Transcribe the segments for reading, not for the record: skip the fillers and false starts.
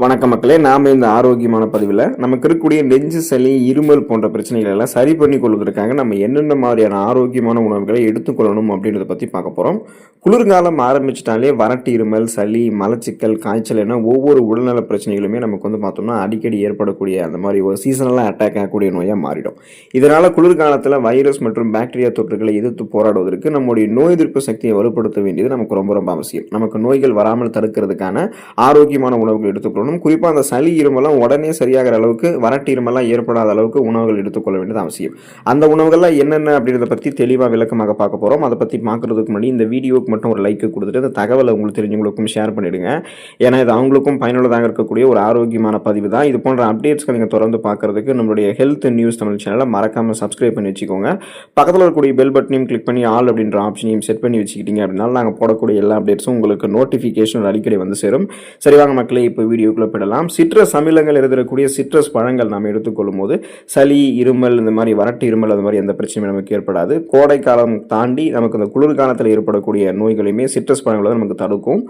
வணக்க மக்களே, நாம இந்த ஆரோக்கியமான பதிவில் நமக்கு இருக்கக்கூடிய நெஞ்சு சளி, இருமல் போன்ற பிரச்சனைகள் எல்லாம் சரி பண்ணி கொள்வதற்காக நம்ம என்னென்ன மாதிரியான ஆரோக்கியமான உணவுகளை எடுத்துக்கொள்ளணும் அப்படின்றத பற்றி பார்க்க போகிறோம். குளிர்காலம் ஆரம்பிச்சிட்டாலே வறட்டு இருமல், சளி, மலச்சிக்கல், காய்ச்சல் என ஒவ்வொரு உடல்நல பிரச்சனைகளுமே நமக்கு பார்த்தோம்னா அடிக்கடி ஏற்படக்கூடிய அந்த மாதிரி ஒரு சீசனலாக அட்டாக் ஆகக்கூடிய நோயாக மாறிடும். இதனால் குளிர்காலத்தில் வைரஸ் மற்றும் பாக்டீரியா தொற்றுகளை எதிர்த்து போராடுவதற்கு நம்முடைய நோய் எதிர்ப்பு சக்தியை வலுப்படுத்த வேண்டியது நமக்கு ரொம்ப ரொம்ப அவசியம். நமக்கு நோய்கள் வராமல் தடுக்கிறதுக்கான ஆரோக்கியமான உணவுகள் எடுத்துக்கொள்ளணும். குறிப்பாக அந்த சளி இருமெல்லாம் உடனே சரியாகிற அளவுக்கு, வறட்டு இருமெல்லாம் ஏற்படாத அளவுக்கு உணவுகள் எடுத்துக்கொள்ள வேண்டியது அவசியம். அந்த உணவுகள்லாம் என்னென்ன அப்படின்றத பற்றி தெளிவாக விளக்கமாக பார்க்க போகிறோம். அதை பற்றி பார்க்கறதுக்கு முன்னாடி இந்த வீடியோக்கு மட்டும் ஒரு லைக் கொடுத்துட்டு இந்த தகவலை உங்களுக்கு தெரிஞ்சவங்களுக்கும் ஷேர் பண்ணிவிடுங்க. ஏன்னா இது அவங்களுக்கும் பயனுள்ளதாக இருக்கக்கூடிய ஒரு ஆரோக்கியமான பதிவு தான். இது போன்ற அப்டேட்ஸ்கள் நீங்கள் தொடர்ந்து பார்க்கறதுக்கு நம்மளுடைய ஹெல்த் நியூஸ் தமிழ் சேனலை மறக்காமல் சப்ஸ்கிரைப் பண்ணி வச்சுக்கோங்க. பக்கத்தில் இருக்கக்கூடிய பெல் பட்டனையும் கிளிக் பண்ணி ஆல் அப்படின்ற ஆப்ஷனையும் செட் பண்ணி வச்சுக்கிட்டீங்க அப்படின்னா நாங்கள் போடக்கூடிய எல்லா அப்டேட்ஸும் உங்களுக்கு நோட்டிஃபிகேஷன் அடிக்கடி வந்து சேரும். சரிவாங்க மக்களே, இப்போ வீடியோக்குள்ள போயிடலாம். சிட்ரஸ் அமிலங்கள் இருக்கக்கூடிய சிட்ரஸ் பழங்கள் நாம் எடுத்துக்கொள்ளும் போது சளி, இருமல், இந்த மாதிரி வறட்டு இருமல் அந்த மாதிரி எந்த பிரச்சனையும் நமக்கு ஏற்படாது. கோடை காலம் தாண்டி நமக்கு இந்த குளிர்காலத்தில் ஏற்படக்கூடிய நோய்களையுமே சிட்ரஸ் பழங்கள் நமக்கு தடுக்கும்.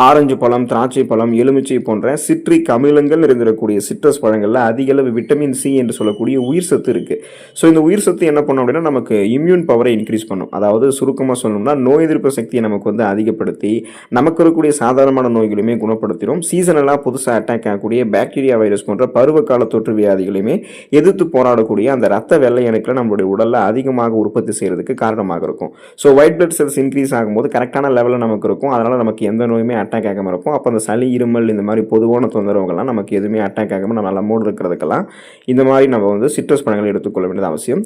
ஆரஞ்சு பழம், திராட்சை பழம், எலுமிச்சை போன்ற சிட்ரிக் அமிலங்கள் இருந்திருக்கக்கூடிய சிட்ரஸ் பழங்கள்ல அதிக அளவு விட்டமின் சி என்று சொல்லக்கூடிய உயிர் சத்து இருக்கு. ஸோ இந்த உயிர் சத்து என்ன பண்ணும் அப்படின்னா நமக்கு இம்யூன் பவரை இன்க்ரீஸ் பண்ணும். அதாவது சுருக்கமாக சொல்லணும்னா நோய் எதிர்ப்பு சக்தியை நமக்கு அதிகப்படுத்தி நமக்கு இருக்கக்கூடிய சாதாரணமான நோய்களையுமே குணப்படுத்திடும். சீசனலாக புதுசாக அட்டாக் ஆகக்கூடிய பாக்டீரியா, வைரஸ் போன்ற பருவகால தொற்று வியாதிகளையுமே எதிர்த்து போராடக்கூடிய அந்த ரத்த வெள்ளை அணுக்களை நம்மளுடைய உடல்ல அதிகமாக உற்பத்தி செய்யறதுக்கு காரணமாக இருக்கும். So white blood cells increase ஆகும்போது கரெக்டான லெவலில் நமக்கு இருக்கும். அதனால நமக்கு எந்த நோயுமே அட்டாக் ஆகாமல் இருக்கும். அப்போ அந்த சளி, இருமல் இந்த மாதிரி பொதுவான தொந்தரவுகள்லாம் நமக்கு எதுவுமே அட்டாக் ஆகாமல் நம்ம நம்மோடு இருக்கிறதுக்கெல்லாம் இந்த மாதிரி நம்ம சிட்ரஸ் பழங்கள் எடுத்துக்கொள்ள வேண்டியது அவசியம்.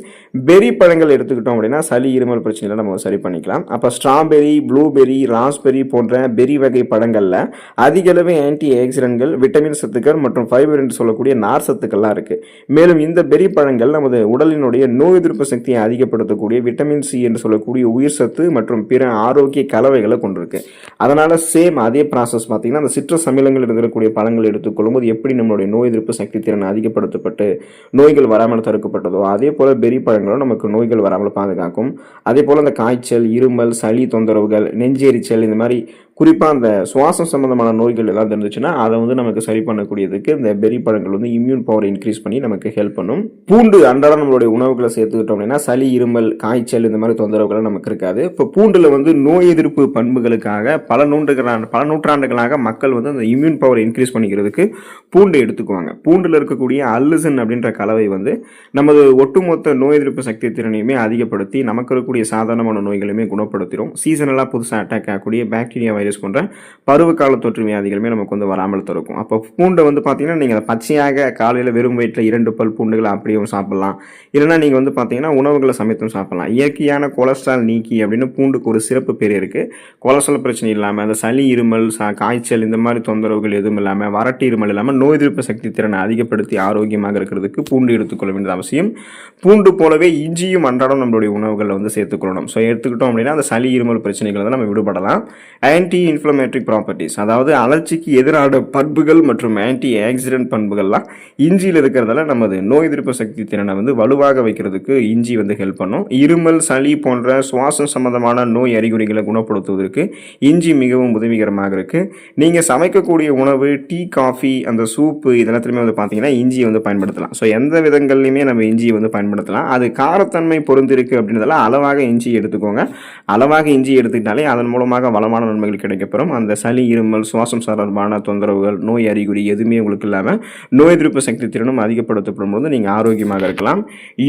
பெரி பழங்கள் எடுத்துக்கிட்டோம் அப்படின்னா சளி, இருமல் பிரச்சனைகளை நம்ம சரி பண்ணிக்கலாம். அப்போ ஸ்ட்ராபெரி, ப்ளூபெரி, ராஸ்பெரி போன்ற பெரி வகை பழங்கள்ல அதிக அளவு ஆன்டி ஆக்சிடென்ட்கள், விட்டமின் சத்துக்கள் மற்றும் ஃபைபர் என்று சொல்லக்கூடிய நார் சத்துக்கள்லாம் இருக்கு. மேலும் இந்த பெரி பழங்கள் நமது உடலினுடைய நோய் எதிர்ப்பு சக்தியை அதிகப்படுத்தக்கூடிய விட்டமின் சி என்று சொல்லக்கூடிய உயிர் சத்து மற்றும் பிற ஆரோக்கிய கலவைகளை கொண்டிருக்கு. அதனால சேம் அதே ப்ராசஸ் பார்த்தீங்கன்னா அந்த சிட்ரஸ் அமிலங்கள் இருக்கக்கூடிய பழங்கள் எடுத்துக்கொள்ளும் போது எப்படி நம்மளுடைய நோய் எதிர்ப்பு சக்தி திறன் அதிகப்படுத்தப்பட்டு நோய்கள் வராமல் தடுக்கப்பட்டதோ அதே போல பெரி பழங்களும் நமக்கு நோய்கள் வராமல் பாதுகாக்கும். அதே போல அந்த காய்ச்சல், இருமல், சளி தொந்தரவுகள், நெஞ்செரிச்சல் இந்த மாதிரி குறிப்பாக அந்த சுவாசம் சம்பந்தமான நோய்கள் எல்லாம் இருந்துச்சுன்னா அதை நமக்கு சரி பண்ணக்கூடியதுக்கு இந்த பெரி பழங்கள் இம்யூன் பவர் இன்க்ரீஸ் பண்ணி நமக்கு ஹெல்ப் பண்ணும். பூண்டு அன்றாடம் நம்மளுடைய உணவுகளை சேர்த்துக்கிட்டோம் அப்படின்னா சளி, இருமல், காய்ச்சல் இந்த மாதிரி தொந்தரவுகள் நமக்கு இருக்காது. இப்போ பூண்டுல நோய் எதிர்ப்பு பண்புகளுக்காக பல நூற்றாண்டுகளாக மக்கள் அந்த இம்யூன் பவர் இன்க்ரீஸ் பண்ணிக்கிறதுக்கு பூண்டு எடுத்துக்குவாங்க. பூண்டுல இருக்கக்கூடிய அல்லுசின் அப்படின்ற கலவை நமது ஒட்டுமொத்த நோய் எதிர்ப்பு சக்தி திறனையுமே அதிகப்படுத்தி நமக்கு இருக்கக்கூடிய சாதாரணமான நோய்களுமே குணப்படுத்திடும். சீசனலாக புதுசாக அட்டாக் ஆகக்கூடிய பாக்டீரியா, வைரஸ் போன்ற பருவகால தொற்று வியாதிகளுமே நமக்கு வராமல் தடுக்கும். அப்போ பூண்டை பார்த்தீங்கன்னா நீங்கள் பச்சையாக காலையில் வெறும் வயிற்றில் 2 பல் பூண்டுகளை அப்படியும் சாப்பிடலாம். இல்லைன்னா நீங்கள் பார்த்தீங்கன்னா உணவுகளை சமைத்தும் சாப்பிடலாம். இயற்கையான கொலஸ்ட்ரால் நீக்கி அப்படின்னு பூண்டுக்கு ஒரு சிறப்பு பேர் இருக்குது. கொலஸ்ட்ரால் பிரச்சனை இல்லாமல் அந்த சளி, இருமல், காய்ச்சல் இந்த மாதிரி தொந்தரவுகள் எதுவும் இல்லாமல், வறட்டு இருமல் இல்லாமல் நோய் எதிர்ப்பு சக்தி திறனை அதிகப்படுத்தி ஆரோக்கியமாக இருக்கிறதுக்கு பூண்டு எடுத்துக்கொள்ள வேண்டியது அவசியம். பூண்டு போலவே இஞ்சியும் அன்றாடம் நம்மளுடைய உணவுகளில் சேர்த்துக்கொள்ளணும். ஸோ எடுத்துக்கிட்டோம் அப்படின்னா அந்த சளி, இருமல் பிரச்சனைகள் நம்ம விடுபடலாம். ஆன்டி இன்ஃப்ளமேட்டரி ப்ராப்பர்ட்டிஸ், அதாவது அலர்ச்சிக்கு எதிரான பண்புகள் மற்றும் ஆன்டி ஆக்சிடென்ட் பண்புகள்லாம் இஞ்சியில் இருக்கிறதால நமது நோய் எதிர்ப்பு சக்தி திறனை வலுவாக வைக்கிறதுக்கு இஞ்சி ஹெல்ப் பண்ணும். இருமல், சளி போன்ற சுவாசம் சம்பந்தமான நோய் அறிகுறிகளை குணப்படுத்துவதற்கு இஞ்சி மிகவும் உதவிகரமாக இருக்கு. நீங்கள் சமைக்கக்கூடிய உணவு, டீ, காஃபி, அந்த சூப்பு இதெல்லாத்துலையுமே பார்த்தீங்கன்னா இஞ்சியை பயன்படுத்தலாம். ஸோ எந்த விதங்கள்லையுமே நம்ம இஞ்சியை பயன்படுத்தலாம். அது காரத்தன்மை பொருந்திருக்கு அப்படின்றதால அளவாக இஞ்சி எடுத்துக்கோங்க. அளவாக இஞ்சி எடுத்துக்கிட்டாலே அதன் மூலமாக வளமான நன்மைகள் கிடைக்கப்பெறும். அந்த சளி, இருமல், சுவாசம் சார்பான தொந்தரவுகள், நோய் அறிகுறி எதுவுமே உங்களுக்கு இல்லாமல் நோய் எதிர்ப்பு சக்தி திறனும் அதிகப்படுத்தப்படும் போது நீங்கள் ஆரோக்கியமாக இருக்கலாம்.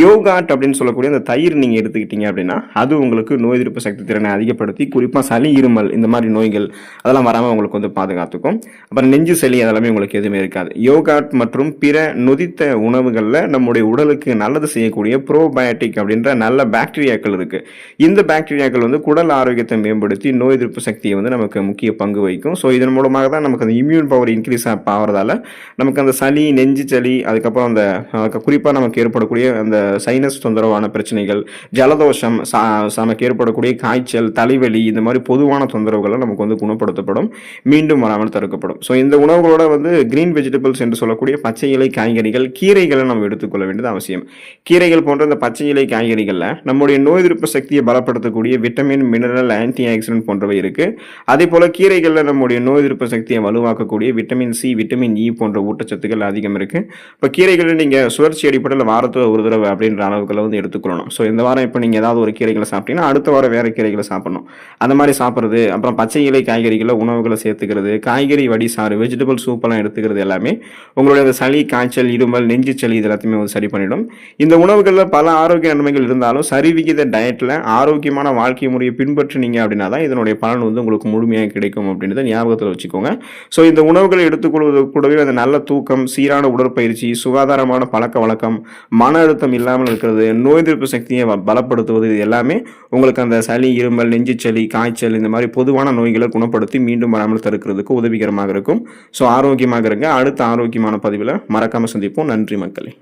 யோகாட் அப்படின்னு சொல்லக்கூடிய அந்த தயிர் நீங்கள் எடுத்துக்கிட்டீங்க அப்படின்னா அது உங்களுக்கு நோய் எதிர்ப்பு சக்தி திறனை அதிகப்படுத்தி குறிப்பாக சளி, இருமல் இந்த மாதிரி நோய்கள் அதெல்லாம் வராமல் உங்களுக்கு பாதுகாத்துக்கும். அப்புறம் நெஞ்சு சளி அதெல்லாமே உங்களுக்கு எதுவுமே இருக்காது. யோகாட் மற்றும் பிற நொதித்த உணவுகளில் நம்முடைய உடலுக்கு நல்லது செய்யக்கூடிய ப்ரோபயோட்டிக் அப்படின்ற நல்ல பாக்டீரியாக்கள் இருக்கு. இந்த பாக்டீரியாக்கள் குடல் ஆரோக்கியத்தை மேம்படுத்தி நோய் எதிர்ப்பு சக்தியை நமக்கு முக்கிய பங்கு வகிக்கும். ஸோ இதன் மூலமாக தான் நமக்கு அந்த இம்யூன் பவர் இன்க்ரீஸ் ஆகிறதால நமக்கு அந்த சளி, நெஞ்சு சளி, அதுக்கப்புறம் அந்த குறிப்பாக நமக்கு ஏற்படக்கூடிய அந்த சைனஸ் தொந்தரவான பிரச்சனைகள், ஜலதோஷம், நமக்கு ஏற்படக்கூடிய காய்ச்சல், தலைவலி இந்த மாதிரி பொதுவான தொந்தரவுகள் நமக்கு குணப்படுத்தப்படும், மீண்டும் வராமல் தடுக்கப்படும். ஸோ இந்த உணவுகளோட கிரீன் வெஜிடபிள்ஸ் என்று சொல்லக்கூடிய பச்சை இலை காய்கறிகள், கீரைகளை நம்ம எடுத்துக்கொள்ள வேண்டியது அவசியம். கீரைகள் போன்ற இந்த பச்சை இலை காய்கறிகளில் நம்முடைய நோய் எதிர்ப்பு சக்தியை பலப்படுத்தக்கூடிய விட்டமின், மினரல், ஆன்டி ஆக்சிடென்ட் போன்றவை இருக்கு. அதே போல் கீரைகளில் நம்முடைய நோய் எதிர்ப்பு சக்தியை வலுவாக்கக்கூடிய விட்டமின் சி, விட்டமின் இ போன்ற ஊட்டச்சத்துக்கள் அதிகம் இருக்குது. இப்போ கீரைகளில் நீங்கள் சுழற்சி அடிப்படையில் வாரத்தில் ஒரு தடவை அப்படின்ற அளவுகளை வந்து எடுத்துக்கொள்ளணும். ஸோ இந்த வாரம் இப்போ நீங்கள் ஏதாவது ஒரு கீரைகளை சாப்பிட்டீங்கன்னா அடுத்த வாரம் வேறு கீரைகளை சாப்பிடணும். அந்த மாதிரி சாப்பிட்றது, அப்புறம் பச்சை இலை காய்கறிகளை உணவுகளை சேர்த்துக்கிறது, காய்கறி வடிசாறு, வெஜிடபிள் சூப்பெல்லாம் எடுத்துக்கிறது எல்லாமே உங்களுடைய அந்த சளி, காய்ச்சல், இருமல், நெஞ்சு சளி இது எல்லாத்தையுமே வந்து சரி பண்ணிடும். இந்த உணவுகளில் பல ஆரோக்கிய நன்மைகள் இருந்தாலும் சரிவிகித டயட்டில் ஆரோக்கியமான வாழ்க்கை முறையை பின்பற்றினீங்க அப்படின்னா தான் இதனுடைய பலன் வந்து உங்களுக்கு முழுமையாக கிடைக்கும் அப்படின்றத ஞாபகத்தில் வச்சுக்கோங்க. ஸோ இந்த உணவுகளை எடுத்துக்கொள்வது கூடவே அந்த நல்ல தூக்கம், சீரான உடற்பயிற்சி, சுகாதாரமான பழக்க வழக்கம், மன அழுத்தம் இல்லாமல் இருக்கிறது, நோய் எதிர்ப்பு சக்தியை பலப்படுத்துவது, இது எல்லாமே உங்களுக்கு அந்த சளி, இருமல், நெஞ்சு சளி, காய்ச்சல் இந்த மாதிரி பொதுவான நோய்களை குணப்படுத்தி மீண்டும் வராமல் தடுக்கிறதுக்கு உதவிகரமாக இருக்கும். ஸோ ஆரோக்கியமாக இருங்க. அடுத்த ஆரோக்கியமான பதிவில் மறக்காமல் சந்திப்போம். நன்றி மக்களே.